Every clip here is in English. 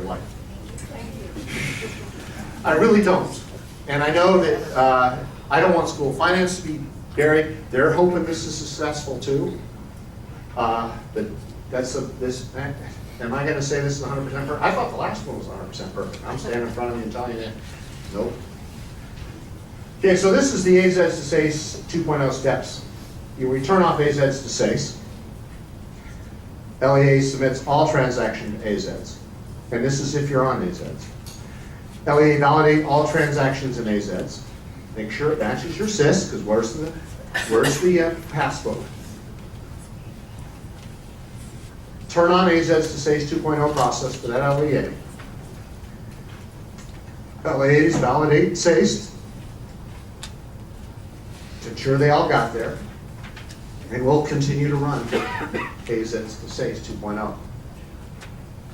life. I really don't. And I know that I don't want school finance to be buried. They're hoping this is successful too. But that's am I going to say this is 100% perfect? I thought the last one was 100% perfect. I'm standing in front of you and telling you, nope. Okay, so this is the AZEDS to SACE 2.0 steps. You return off AZEDS to SACE. LEA submits all transaction AZEDS. And this is if you're on AZEDS. LEA validate all transactions in AZEDS. Make sure it matches your SIS, because where's the passbook? Turn on AZEDS to SACE 2.0 process for that LEA. LEAs validate SACE to ensure they all got there. And we'll continue to run AZEDS to SACE 2.0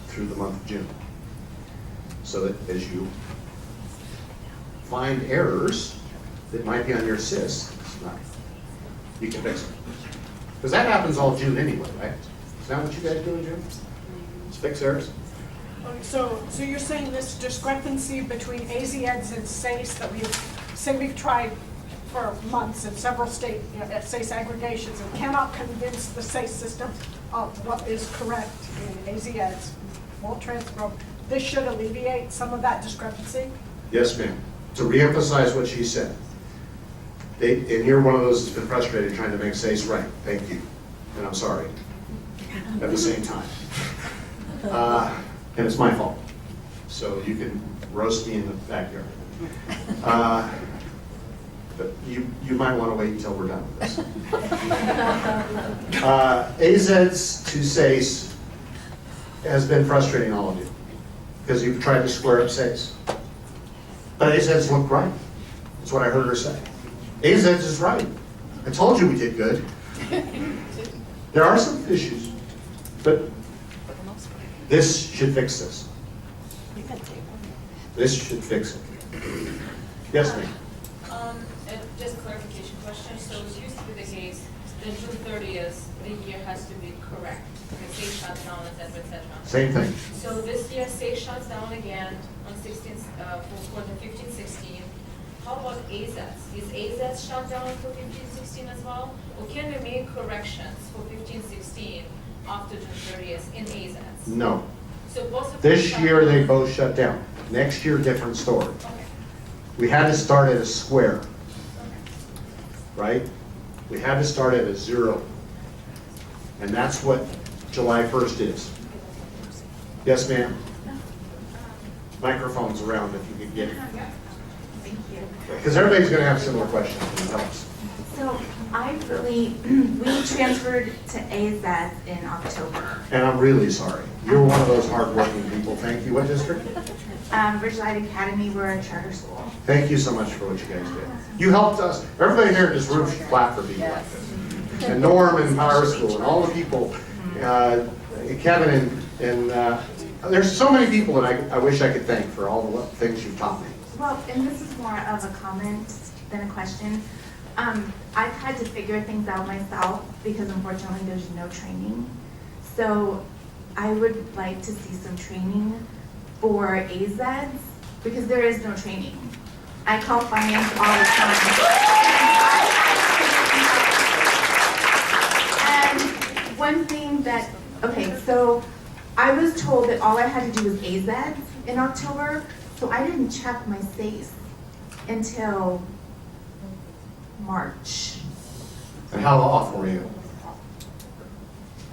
through the month of June. So that as you find errors that might be on your SIS, you can fix them. Because that happens all June anyway, right? Is that what you guys do in June? Just fix errors? Okay, so you're saying this discrepancy between AZEDS and SACE that we've tried for months in several state SACE aggregations and cannot convince the SACE system of what is correct in AZEDS, won't transfer. This should alleviate some of that discrepancy? Yes, ma'am. To reemphasize what she said, and you're one of those that's been frustrated trying to make SACE right. Thank you. And I'm sorry at the same time. And it's my fault. So you can roast me in the backyard. But you might want to wait until we're done with this. AZEDS to SACE has been frustrating all of you because you've tried to square up SACE. But AZEDS look right. That's what I heard her say. AZEDS is right. I told you we did good. There are some issues, but this should fix this. This should fix it. Yes, ma'am. Just a clarification question. So it used to be the case that June 30th, the year has to be correct. The SACE shuts down, etc., etc. Same thing. So this year, SACE shuts down again on 16th, for the 15-16. How about AZEDS? Is AZEDS shut down for 15-16 as well? Or can we make corrections for 15-16 after June 30th in AZEDS? No. So both of This them year shut they down? both shut down. Next year, different story. Okay. We had to start at a square, Okay. right? We had to start at a 0. And that's what July 1st is. Yes, ma'am? Microphones around if you could get it. Thank you. Because everybody's going to have similar questions. It helps. So we transferred to AZEDS in October. And I'm really sorry. You're one of those hardworking people. Thank you. What district? Ridgelight Academy, we're a charter school. Thank you so much for what you guys did. You helped us. Everybody here in this room should clap for people like this. And Norm and Power School and all the people, Kevin and there's so many people that I wish I could thank for all the things you've taught me. Well, and this is more of a comment than a question. I've had to figure things out myself because unfortunately there's no training. So I would like to see some training for AZEDS because there is no training. I call finance all the time. And one thing that, okay, so I was told that all I had to do was AZEDS in October, so I didn't check my SACE until March. And how off were you?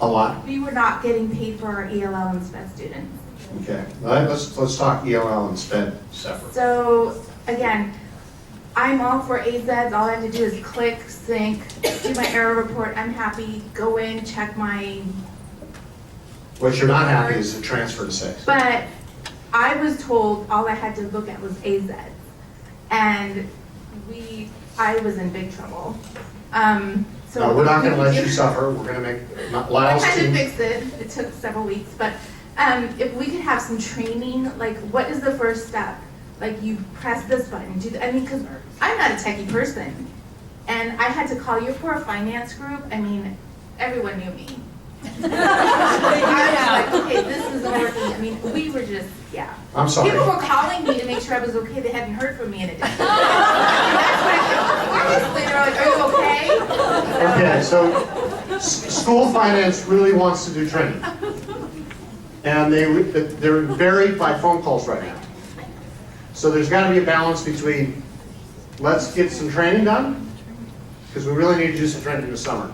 A lot? We were not getting paid for our ELL and SPED students. Okay. Let's talk ELL and SPED separate. So again, I'm all for AZEDS. All I have to do is click, sync, do my error report. I'm happy. Go in, check my. What you're not happy is the transfer to SACE. But I was told all I had to look at was AZEDS, and I was in big trouble. So No, we're not going to let you suffer. We're going to make Lyle's I had to team. fix it. It took several weeks, but if we could have some training, like what is the first step? Like you press this button. I mean, because I'm not a techie person, and I had to call your poor finance group. I mean, everyone knew me, I was like, okay, this isn't working. I mean, we were just, yeah. I'm sorry. People were calling me to make sure I was okay. They hadn't heard from me in a day. That's when, they're like, are you okay? Okay, so school finance really wants to do training. And they're varied by phone calls right now. So there's got to be a balance between, let's get some training done, because we really need to do some training in the summer.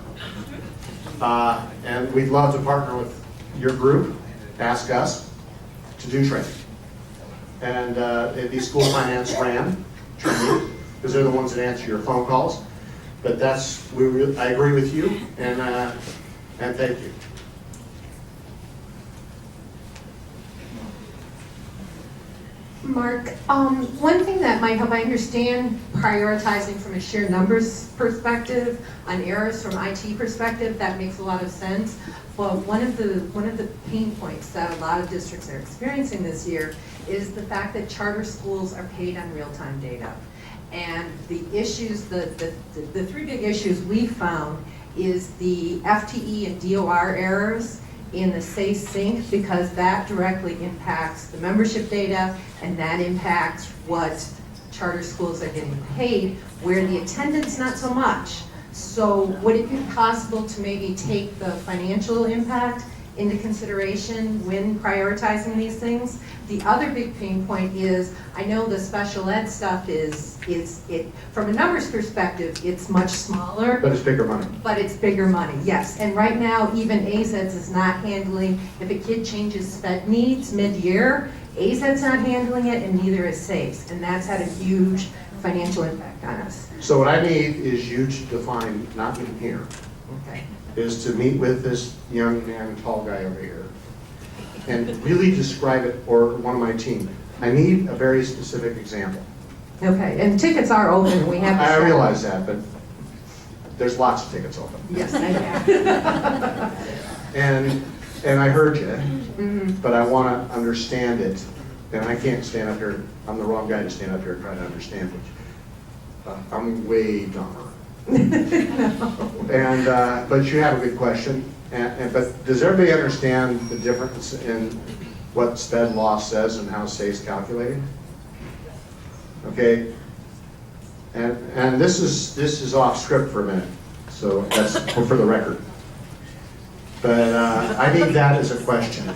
And we'd love to partner with your group, ASCUS, to do training. And it'd be school finance ran training, because they're the ones that answer your phone calls. But that's, I agree with you, and thank you. Mark, one thing that might help, I understand prioritizing from a sheer numbers perspective on errors from IT perspective, that makes a lot of sense. But one of the pain points that a lot of districts are experiencing this year is the fact that charter schools are paid on real-time data. And the issues, the three big issues we found is the FTE and DOR errors in the SACE sync, because that directly impacts the membership data and that impacts what charter schools are getting paid, where the attendance not so much. So would it be possible to maybe take the financial impact into consideration when prioritizing these things? The other big pain point is, I know the special ed stuff is from a numbers perspective, it's much smaller. But it's bigger money. But it's bigger money, yes. And right now, even AZEDS is not handling, if a kid changes sped needs mid-year, AZED's not handling it, and neither is SACE. And that's had a huge financial impact on us. So what I need is you to define, not in here, Okay. is to meet with this young man, tall guy over here, and really describe it, or one of my team. I need a very specific example. Okay, and tickets are open, we have. I realize that, but there's lots of tickets open. Yes, I know. And I heard you, but I want to understand it, and I can't stand up here, I'm the wrong guy to stand up here and try to understand it. I'm way dumber. And, but you have a good question, but does everybody understand the difference in what SPED law says and how SACE is calculated? Okay, and this is off script for a minute, so that's for the record. But I need that as a question.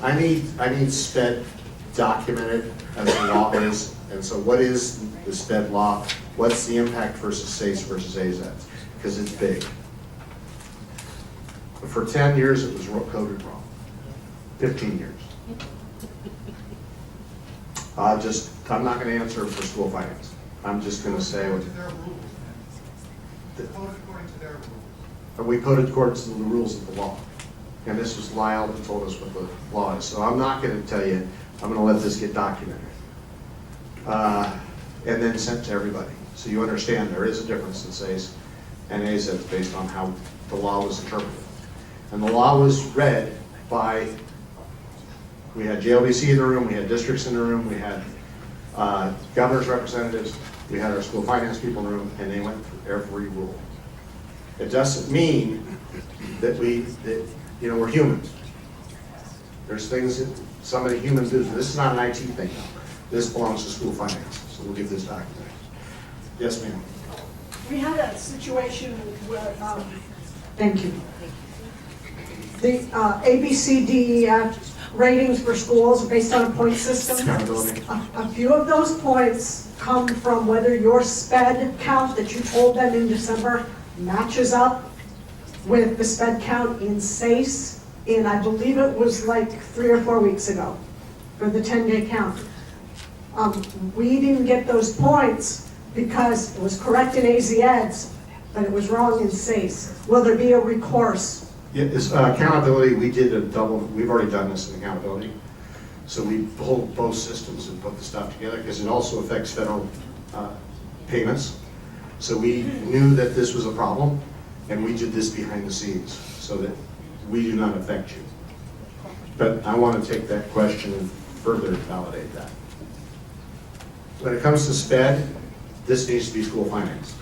I need SPED documented as the law is, and so what is the SPED law? What's the impact versus SACE versus AZEDS? Because it's big. For 10 years it was coded wrong. 15 years. I'm not going to answer for school finance. I'm just going to say what Their rules. They code according to their rules. we coded according to the rules of the law. And this was Lyle that told us what the law is. So I'm not going to tell you, I'm going to let this get documented. And then sent to everybody. So you understand there is a difference in SACE and AZEDS based on how the law was interpreted. And the law was read by, we had JLBC in the room, we had districts in the room, we had governor's representatives, we had our school finance people in the room, and they went through every rule. It doesn't mean that we're humans. There's things that humans do. This is not an IT thing now. This belongs to school finance, so we'll give this document. Yes, ma'am. We had a situation where, Thank you. the ABCDEF ratings for schools are based on a point system. Accountability. A few of those points come from whether your SPED count that you told them in December matches up with the SPED count in SACE in, I believe it was like 3 or 4 weeks ago for the 10-day count. We didn't get those points because it was correct in AZEDS, but it was wrong in SACE. Will there be a recourse? Yeah, it's, accountability, we've already done this in accountability. So we pulled both systems and put the stuff together because it also affects federal payments. So we knew that this was a problem and we did this behind the scenes so that we do not affect you. But I want to take that question and further validate that. When it comes to SPED, this needs to be school finance.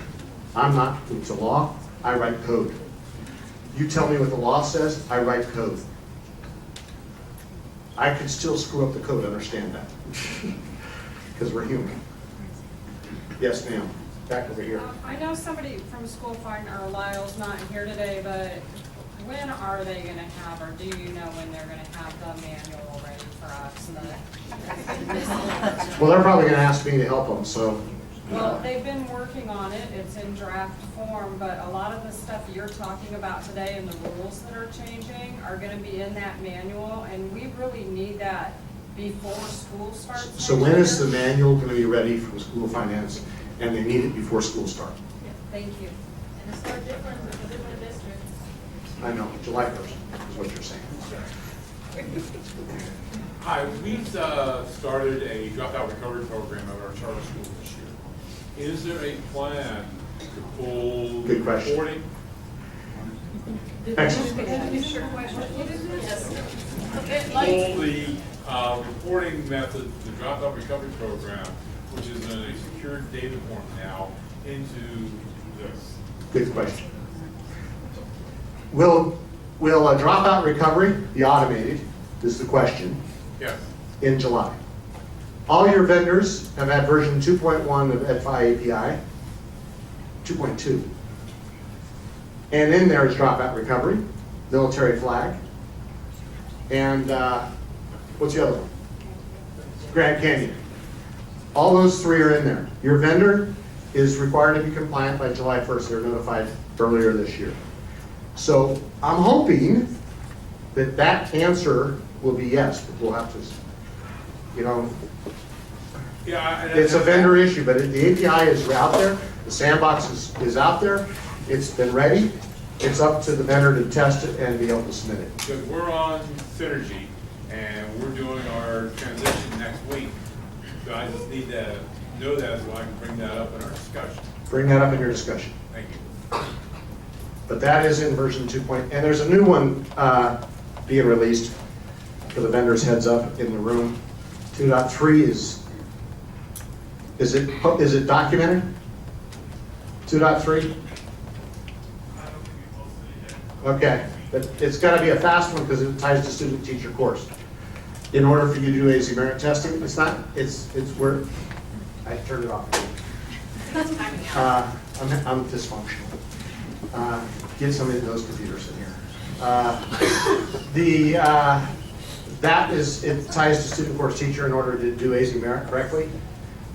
I'm not, it's a law, I write code. You tell me what the law says, I write code. I could still screw up the code, understand that. Because we're human. Yes, ma'am. Back over here. I know somebody from school finance, or Lyle's not here today, but when are they gonna have, or do you know when they're gonna have the manual ready for us? Well, they're probably gonna ask me to help them, so. Well, they've been working on it, it's in draft form, but a lot of the stuff you're talking about today and the rules that are changing are gonna be in that manual, and we really need that before school starts. So when is the manual gonna be ready from school finance, and they need it before school start? Thank you. And it's so different with the different districts. I know, July 1st is what you're saying. Hi, we've started a dropout recovery program at our charter schools this year. Is there a plan to pull Good question. reporting? Excellent. Pull the reporting method, the dropout recovery program, which is in a secured data form now, into this? Good question. Will dropout recovery be automated, is the question, Yes. in July? All your vendors have had version 2.1 of EdFi API, 2.2. And in there is dropout recovery, military flag, and what's the other one? Grand Canyon. All those three are in there. Your vendor is required to be compliant by July 1st. They were notified earlier this year. So I'm hoping that that answer will be yes, but we'll have to, Yeah. it's a vendor issue, but the API is out there, the sandbox is out there, it's been ready. It's up to the vendor to test it and be able to submit it. Because we're on Synergy, and we're doing our transition next week. So I just need to know that so I can bring that up in our discussion. Bring that up in your discussion. Thank you. But that is in version 2. And there's a new one being released for the vendors heads up in the room. 2.3 is it documented? 2.3? Okay, but it's got to be a fast one because it ties to student-teacher course. In order for you to do AZ merit testing, it's where, I turned it off. I'm dysfunctional. Get somebody of those computers in here. It ties to student course teacher in order to do AZ merit correctly.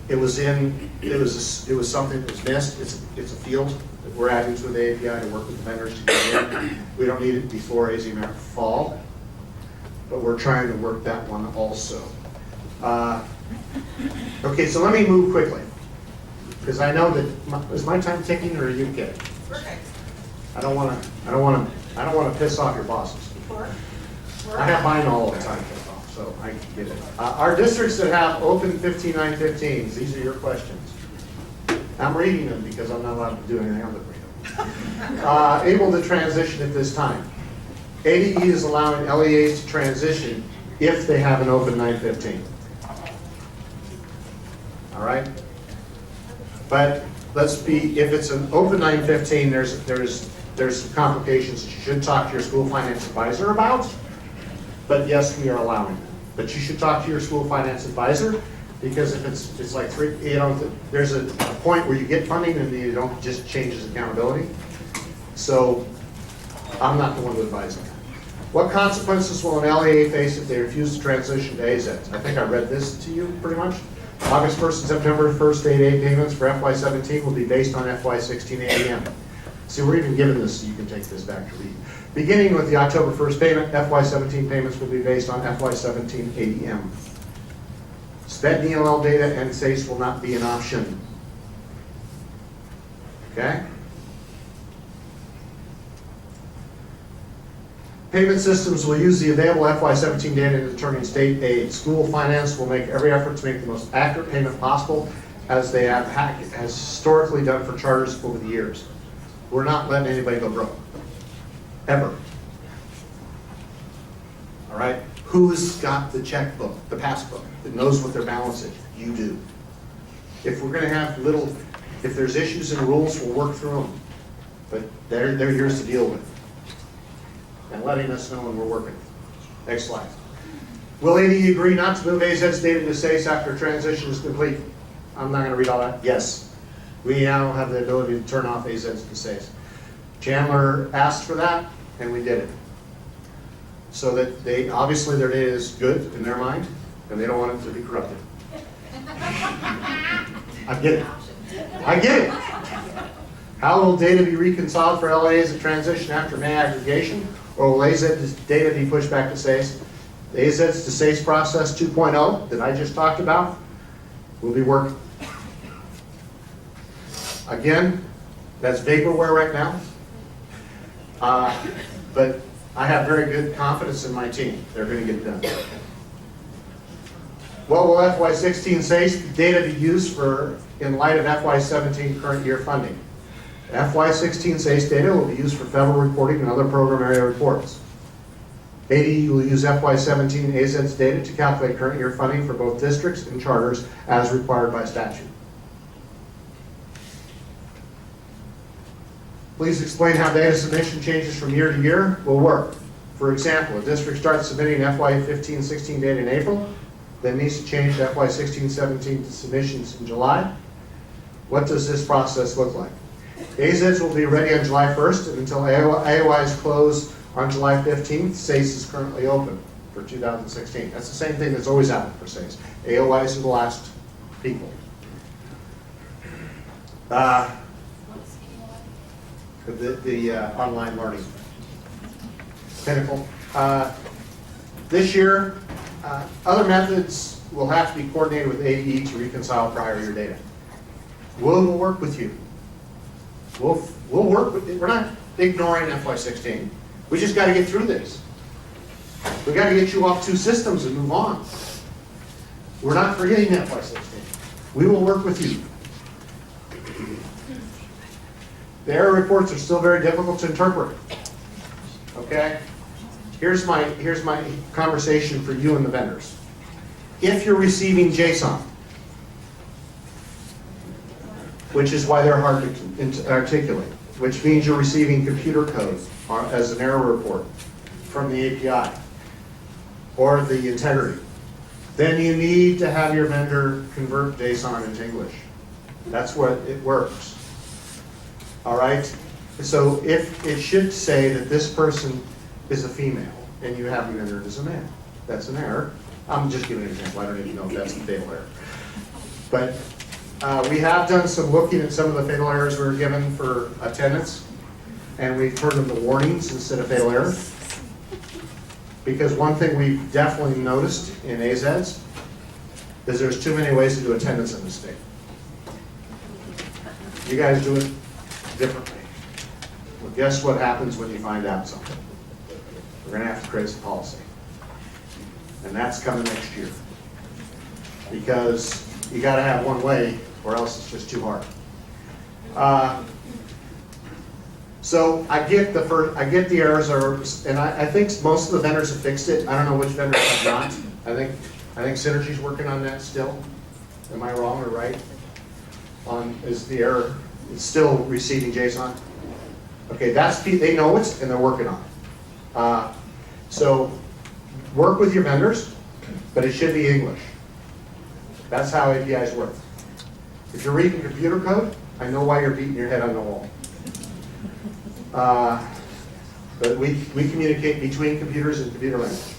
It was something that was missed. It's a field that we're adding to the API to work with the vendors to get in. We don't need it before AZ merit fall, but we're trying to work that one also. Okay, so let me move quickly because I know that is my time ticking or are you kidding? Perfect. I I don't want to piss off your bosses. I have mine all the time pissed off, so I get it. Our districts that have open 15915s, these are your questions. I'm reading them because I'm not allowed to do anything other than read them. Able to transition at this time. ADE is allowing LEAs to transition if they have an open 915. All right? But if it's an open 915, there's some complications that you should talk to your school finance advisor about. But yes, we are allowing it. But you should talk to your school finance advisor because if it's like there's a point where you get funding and you don't just changes accountability. So I'm not the one to advise on that. What consequences will an LEA face if they refuse to transition to AZETs? I think I read this to you pretty much. August 1st and September 1st state aid payments for FY17 will be based on FY16 AEM. See, we're even given this so you can take this back to read. Beginning with the October 1st payment, FY17 payments will be based on FY17 AEM. SPED DLL data and SACE will not be an option. Okay? Payment systems will use the available FY17 data to determine state aid. School finance will make every effort to make the most accurate payment possible as they has historically done for charters over the years. We're not letting anybody go broke. Ever. All right? Who's got the checkbook, the passbook, that knows what their balance is? You do. If we're going to have if there's issues in rules, we'll work through them. But they're yours to deal with. and letting us know when we're working. Next slide. Will ADE agree not to move AZ's data to SACE after transition is complete? I'm not going to read all that. Yes. We now have the ability to turn off AZ's to SACE. Chandler asked for that, and we did it. So that they, obviously their data is good in their mind, and they don't want it to be corrupted. I get it. I get it. How will data be reconciled for LAs at transition after May aggregation, or will AZ's data be pushed back to SACE? The AZ's to SACE process 2.0 that I just talked about will be working. Again, that's vaporware right now, but I have very good confidence in my team. They're going to get it done. What will FY16 SACE data be used for in light of FY17 current year funding? FY16 SACE data will be used for federal reporting and other program area reports. ADE will use FY17 AZ's data to calculate current year funding for both districts and charters as required by statute. Please explain how data submission changes from year to year will work. For example, a district starts submitting FY15-16 data in April, then needs to change to FY16-17 to submissions in July. What does this process look like? AZs will be ready on July 1st, and until AOIs close on July 15th, SACE is currently open for 2016. That's the same thing that's always happened for SACE. AOIs are the last people. The online learning. Pinnacle. This year, other methods will have to be coordinated with ADE to reconcile prior year data. We'll work with you. We'll work with you. We're not ignoring FY16. We just got to get through this. We got to get you off two systems and move on. We're not forgetting FY16. We will work with you. The error reports are still very difficult to interpret. Okay? Here's my conversation for you and the vendors. If you're receiving JSON, which is why they're hard to articulate, which means you're receiving computer code as an error report from the API or the integrity, then you need to have your vendor convert JSON into English. That's what it works. All right? So if it should say that this person is a female and you have them entered as a man, that's an error. I'm just giving an example. I don't even know if that's a fatal error. But we have done some looking at some of the fatal errors we were given for attendance, and we've turned them to warnings instead of fatal errors. Because one thing we've definitely noticed in AZs is there's too many ways to do attendance in the state. You guys do it differently. Well, guess what happens when you find out something? We're going to have to create some policy. And that's coming next year. Because you got to have one way, or else it's just too hard. So I get the errors are, and I think most of the vendors have fixed it. I don't know which vendors have not. I think Synergy's working on that still. Am I wrong or right? Is the error it's still receiving JSON? Okay, they know it and they're working on it. So work with your vendors, but it should be English. That's how APIs work. If you're reading computer code, I know why you're beating your head on the wall. But we communicate between computers and computer language.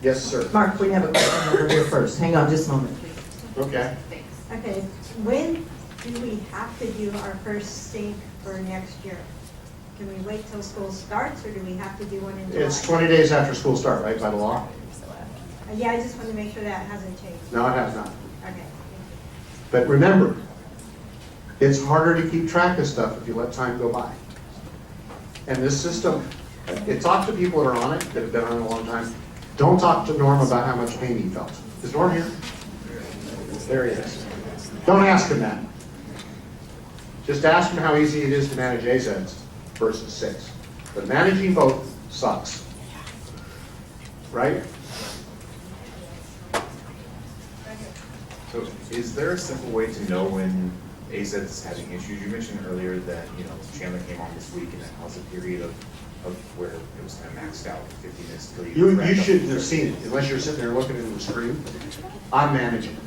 Yes, sir. Mark, we have a question over here first. Hang on just a moment. Okay. Okay, when do we have to do our first sync for next year? Can we wait till school starts, or do we have to do one in July? It's 20 days after school start, right, by the law? Yeah, I just want to make sure that hasn't changed. No, it has not. Okay. But remember, it's harder to keep track of stuff if you let time go by. And this system, talk to people that are on it, that have been on it a long time. Don't talk to Norm about how much pain he felt. Is Norm here? There he is. Don't ask him that. Just ask him how easy it is to manage AZs versus 6. But managing both sucks. Right? So is there a simple way to know when AZ is having issues? You mentioned earlier that Chandler came on this week and that caused a period of of where it was kind of maxed out, 50 minutes till You wrapped up. shouldn't have seen it, unless you're sitting there looking at the screen. I'm managing it.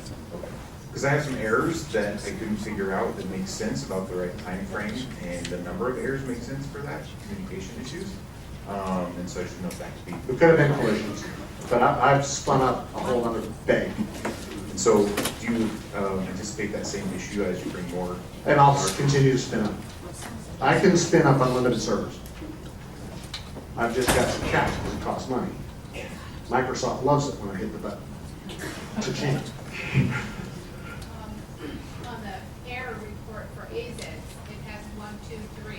Because I have some errors that I couldn't figure out that make sense about the right time frame, and the number of errors make sense for that, communication issues. And so I should know that to be. It could have been collisions, but I've spun up a whole other bag. And so do you anticipate that same issue as you bring more? And I'll continue to spin up. I can spin up unlimited servers. I've just got some cash because it costs money. Microsoft loves it when I hit the button. Cha-ching. On the error report for AZEDS, it has 1, 2, 3.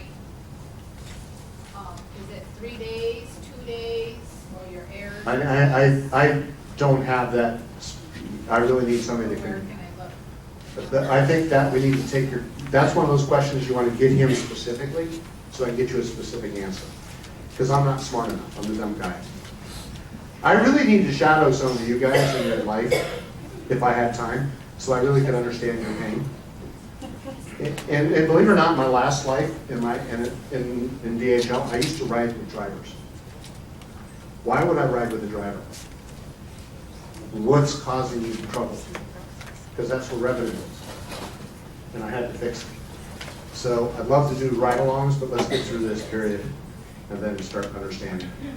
Is it 3 days, 2 days, or your errors? I don't have that. I really need somebody that Where can. can I look? But I think that we need to take your, that's one of those questions you want to get him specifically, so I can get you a specific answer. Because I'm not smart enough, I'm the dumb guy. I really need to shadow some of you guys in your life, if I had time, so I really could understand your pain. And believe it or not, in my last life, in DHL, I used to ride with drivers. Why would I ride with a driver? What's causing you trouble? Because that's where revenue is. And I had to fix it. So I'd love to do ride-alongs, but let's get through this period and then start understanding. You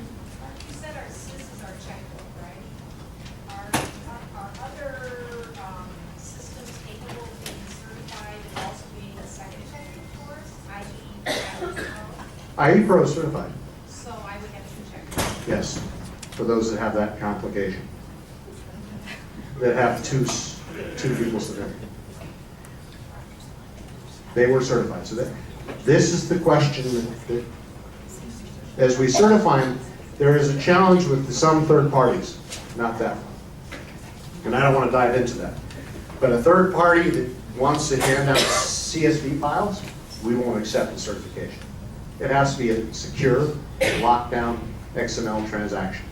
said our ASCUS is our checkbook, right? Are other systems capable of being certified and also being a second checkbook for us, i.e. IE Pro is certified, So I would have 2 checkbooks. yes, for those that have that complication. That have two people certificate. They were certified, so this is the question that as we certify them, there is a challenge with some third parties, not that one. And I don't want to dive into that. But a third party that wants to hand out CSV files, we won't accept the certification. It has to be a secure, lockdown XML transaction.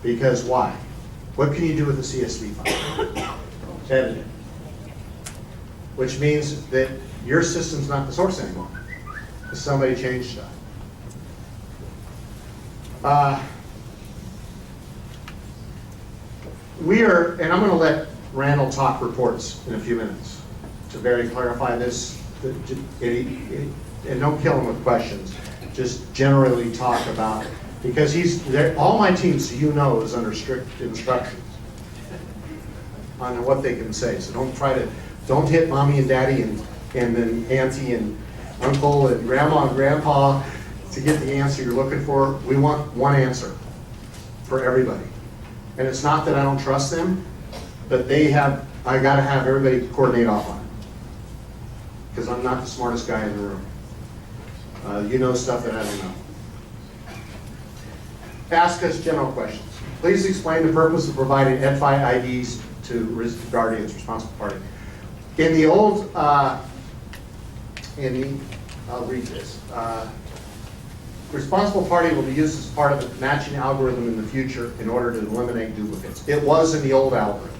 Because why? What can you do with a CSV file? Edit it. Which means that your system's not the source anymore, because somebody changed stuff. We are, and I'm going to let Randall talk reports in a few minutes to very clarify this, and don't kill him with questions. Just generally talk about, because all my team, so you know, is under strict instructions on what they can say. So don't hit mommy and daddy and then auntie and uncle and grandma and grandpa to get the answer you're looking for. We want one answer for everybody. And it's not that I don't trust them, but I gotta have everybody coordinate off on it. Because I'm not the smartest guy in the room. You know stuff that I don't know. Ask us general questions. Please explain the purpose of providing EdFi IDs to guardians, responsible party. In the old, I'll read this. Responsible party will be used as part of a matching algorithm in the future in order to eliminate duplicates. It was in the old algorithm.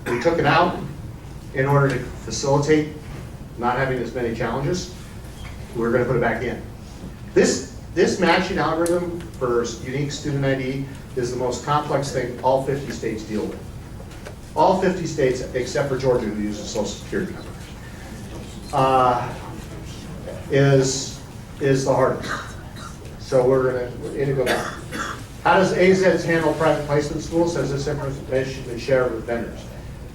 We took it out in order to facilitate not having as many challenges. We're going to put it back in. This matching algorithm for unique student ID is the most complex thing all 50 states deal with. All 50 states, except for Georgia, who uses Social Security number, is the hardest. So we're going to go back. How does AZEDS handle private placement schools? Has this information been shared with vendors?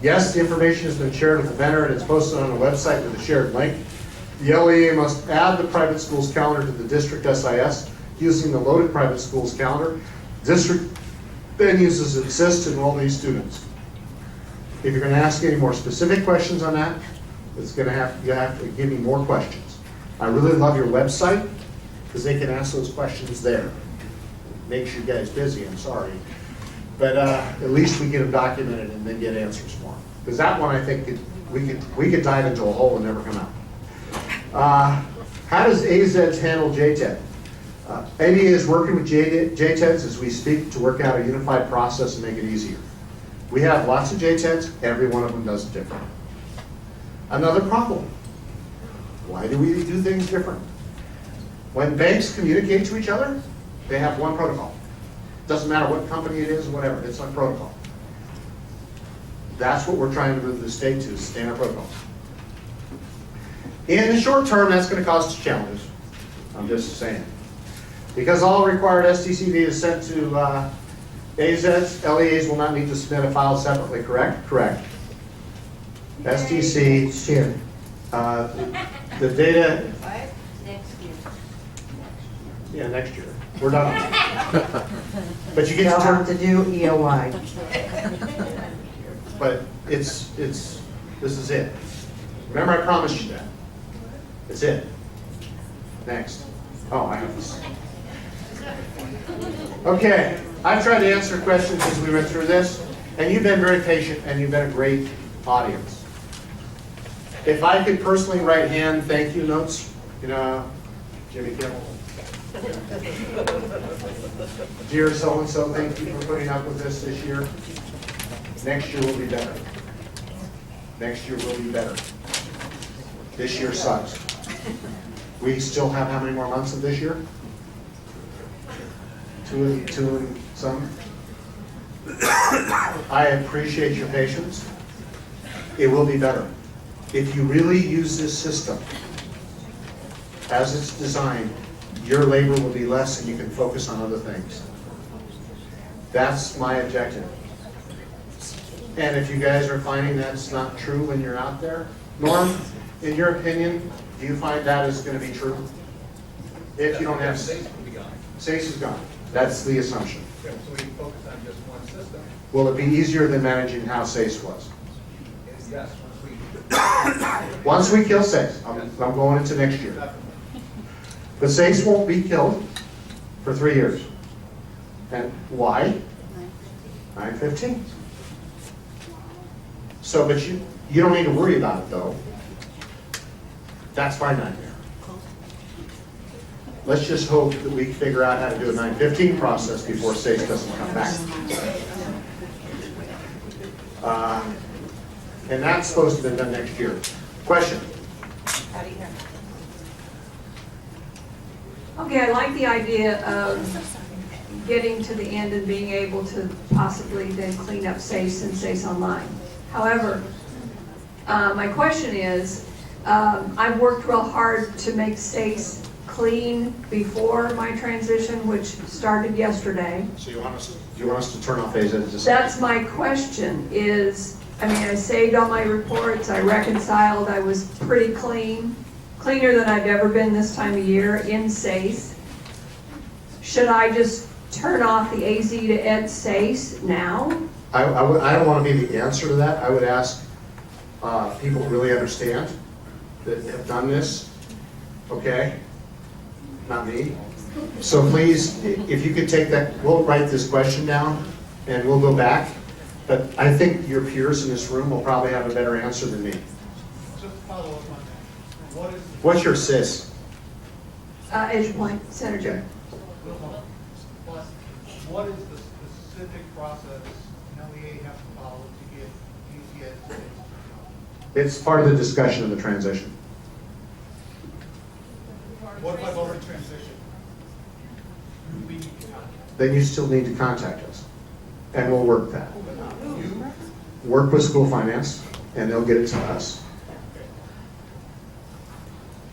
Yes, the information has been shared with the vendor and it's posted on the website with a shared link. The LEA must add the private schools calendar to the district SIS using the loaded private schools calendar. District then uses ASSIST to enroll these students. If you're going to ask any more specific questions on that, you have to give me more questions. I really love your website because they can ask those questions there. Makes you guys busy, I'm sorry. But at least we get them documented and then get answers for them. Because that one, I think, we could dive into a hole and never come out. How does AZEDS handle JTED? ADA is working with JTEDs as we speak to work out a unified process and make it easier. We have lots of JTEDs, every one of them does it different. Another problem, why do we do things different? When banks communicate to each other, they have one protocol. Doesn't matter what company it is, whatever, it's one protocol. That's what we're trying to move the state to, standard protocol. In the short term, that's going to cause us challenges. I'm just saying. Because all required STCV is sent to AZs, LEAs will not need to submit a file separately, correct? Correct. STC, Share. the data, Next year. yeah, next year. We're done. But you get They'll to have turn, to do EOI. but this is it. Remember, I promised you that. It's it. Next. Oh, I have this. Okay, I've tried to answer questions as we went through this, and you've been very patient, and you've been a great audience. If I could personally write hand thank you notes, you know, Jimmy Kimmel. Dear so-and-so, thank you for putting up with this year. Next year will be better. Next year will be better. This year sucks. We still have how many more months of this year? Two and some. I appreciate your patience. It will be better. If you really use this system as it's designed, your labor will be less and you can focus on other things. That's my objective. And if you guys are finding that's not true when you're out there, Norm, in your opinion, do you find that is going to be true? If you don't have SACE is gone. That's the assumption. So we focus on just one system. Will it be easier than managing how SACE was? Yes, Once we kill SACE, I'm going into next year. But SACE won't be killed for 3 years. And why? 9/15. So, but you don't need to worry about it though. That's my nightmare. Let's just hope that we figure out how to do a 9/15 process before SACE doesn't come back. And that's supposed to be done next year. Question? Okay, I like the idea of getting to the end and being able to possibly then clean up SACE and SACE Online. However, my question is, I've worked real hard to make SACE clean before my transition, which started yesterday. So you want us to turn off AZs? That's my question is, I mean, I saved all my reports, I reconciled, I was pretty clean, cleaner than I've ever been this time of year in SACE. Should I just turn off the AZ to Ed SACE now? I don't want to be the answer to that. I would ask people who really understand that have done this, okay? Not me. So please, if you could take that, we'll write this question down and we'll go back. But I think your peers in this room will probably have a better answer than me. just to follow up on that. What is, What's your CIS? Edge Point, Senator. what is the specific process an LEA has to follow to get ACS SACE? It's part of the discussion of the transition. What if I've already transitioned? We need to contact. Then you still need to contact us and we'll work that. You, Work with school finance and they'll get it to us.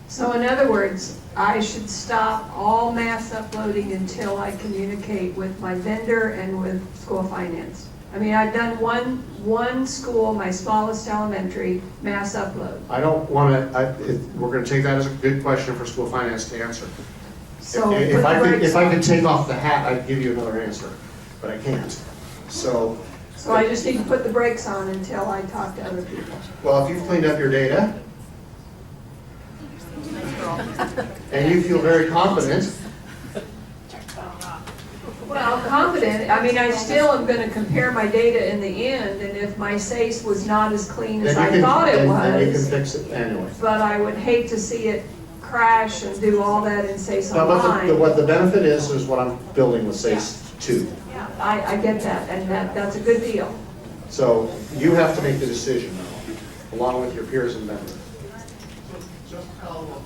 So in other words, I should stop all mass uploading until I communicate with my vendor and with school finance. I mean, I've done one school, my smallest elementary, mass upload. I don't want to, we're going to take that as a good question for school finance to answer. So If put I the could, brakes if I could on. take off the hat, I'd give you another answer, but I can't. So, So I just need to put the brakes on until I talk to other people. well, if you've cleaned up your data, and you feel very confident, Well, confident, I mean, I still am gonna compare my data in the end, and if my SACE was not as clean as then you I can, thought it then you can was, fix it manually. but I would hate to see it crash and do all that in SACE No, but Online. what the benefit is what I'm building with SACE 2. Yeah, I get that, and that's a good deal. So you have to make the decision, along with your peers and vendors. so just to follow up.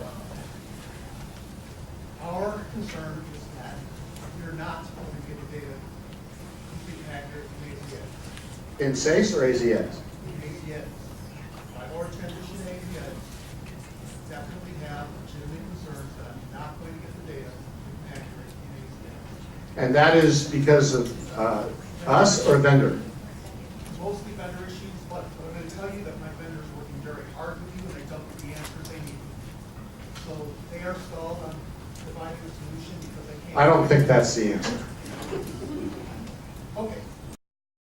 Our concern is that you're not supposed to get the data completely accurate in AZS. In SACE or AZS? In AZS. By our transition to AZS, definitely have legitimate concerns that I'm not going to get the data accurate in AZS. And that is because of us or vendor? Mostly vendor issues, but I'm going to tell you that my vendor is working very hard with you and they don't get the answers they need. So they are stalled on providing a solution because they can't. I don't think that's the answer.